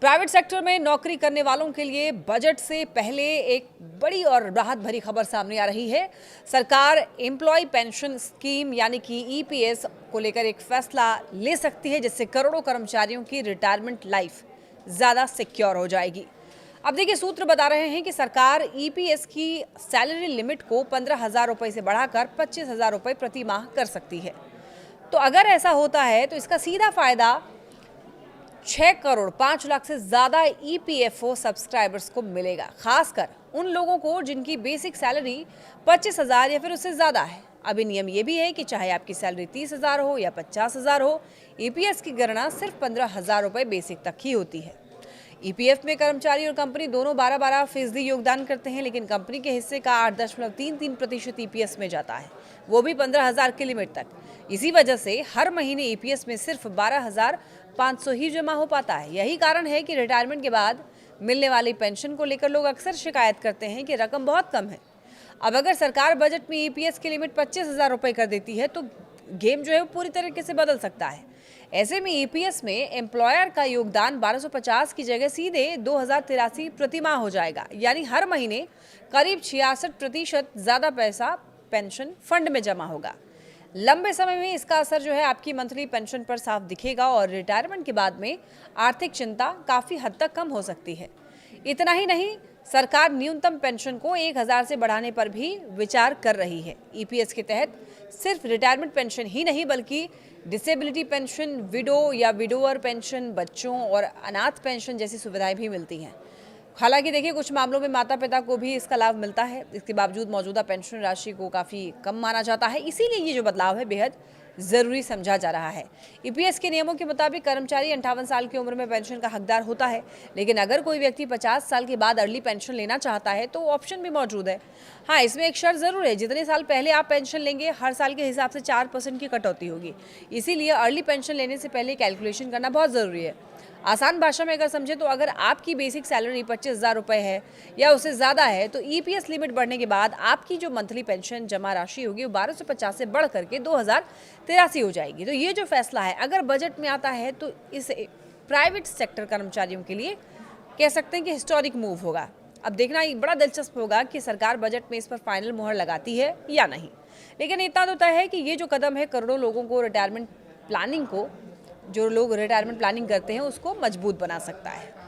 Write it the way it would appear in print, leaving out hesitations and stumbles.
Private sector में नौकरी करने वालों के लिए बजट से पहले एक बड़ी और राहत भरी खबर सामने आ रही है। सरकार एम्प्लॉय पेंशन स्कीम यानी कि ईपीएस को लेकर एक फैसला ले सकती है, जिससे करोड़ों कर्मचारियों की रिटायरमेंट लाइफ ज़्यादा सिक्योर हो जाएगी। अब देखिए, सूत्र बता रहे हैं कि सरकार ईपीएस की सैलरी लिमिट को 15,000 रुपये से बढ़ाकर 25,000 रुपये प्रति माह कर सकती है। तो अगर ऐसा होता है तो इसका सीधा फायदा 6 करोड़ 5 लाख से ज़्यादा ईपीएफओ सब्सक्राइबर्स को मिलेगा, खासकर उन लोगों को जिनकी बेसिक सैलरी 25,000 या फिर उससे ज़्यादा है। अभी नियम ये भी है कि चाहे आपकी सैलरी 30,000 हो या 50,000 हो, ईपीएस की गणना सिर्फ 15,000 रुपये बेसिक तक ही होती है। ईपीएफ में कर्मचारी और कंपनी दोनों 12-12% योगदान करते हैं, लेकिन कंपनी के हिस्से का 8.33% ईपीएस में जाता है, वो भी 15,000 की लिमिट तक। इसी वजह से हर महीने ईपीएस में सिर्फ 12,500 ही जमा हो पाता है। यही कारण है कि रिटायरमेंट के बाद मिलने वाली पेंशन को लेकर लोग अक्सर शिकायत करते हैं कि रकम बहुत कम है। अब अगर सरकार बजट में ईपीएस की लिमिट 25,000 रुपये कर देती है तो गेम जो है वो पूरी तरीके से बदल सकता है। ऐसे में ईपीएस में एम्प्लॉयर का योगदान 1250 की जगह सीधे 2,083 प्रति माह हो जाएगा, यानी हर महीने करीब 66% ज़्यादा पैसा पेंशन फंड में जमा होगा। लंबे समय में इसका असर जो है आपकी मंथली पेंशन पर साफ दिखेगा और रिटायरमेंट के बाद में आर्थिक चिंता काफ़ी हद तक कम हो सकती है। इतना ही नहीं, सरकार न्यूनतम पेंशन को 1,000 से बढ़ाने पर भी विचार कर रही है। ईपीएस के तहत सिर्फ रिटायरमेंट पेंशन ही नहीं बल्कि डिसेबिलिटी पेंशन, विडो या विडोअर पेंशन, बच्चों और अनाथ पेंशन जैसी सुविधाएं भी मिलती हैं। हालांकि देखिए, कुछ मामलों में माता पिता को भी इसका लाभ मिलता है। इसके बावजूद मौजूदा पेंशन राशि को काफ़ी कम माना जाता है, इसीलिए ये जो बदलाव है बेहद ज़रूरी समझा जा रहा है। ईपीएस के नियमों के मुताबिक कर्मचारी 58 साल की उम्र में पेंशन का हकदार होता है, लेकिन अगर कोई व्यक्ति 50 साल के बाद अर्ली पेंशन लेना चाहता है तो ऑप्शन भी मौजूद है। हाँ, इसमें एक शर्त ज़रूर है, जितने साल पहले आप पेंशन लेंगे हर साल के हिसाब से 4% की कटौती होगी। इसीलिए अर्ली पेंशन लेने से पहले कैलकुलेशन करना बहुत ज़रूरी है। आसान भाषा में अगर समझे तो अगर आपकी बेसिक सैलरी 25,000 रुपये है या उससे ज़्यादा है तो ईपीएस लिमिट बढ़ने के बाद आपकी जो मंथली पेंशन जमा राशि होगी वो 1250 से बढ़ करके 2,083 हो जाएगी। तो ये जो फैसला है अगर बजट में आता है तो इसे प्राइवेट सेक्टर कर्मचारियों के लिए कह सकते हैं कि हिस्टोरिक मूव होगा। अब देखना बड़ा दिलचस्प होगा कि सरकार बजट में इस पर फाइनल मुहर लगाती है या नहीं। लेकिन इतना तो तय है कि ये जो कदम है करोड़ों लोगों को रिटायरमेंट प्लानिंग करते हैं उसको मजबूत बना सकता है।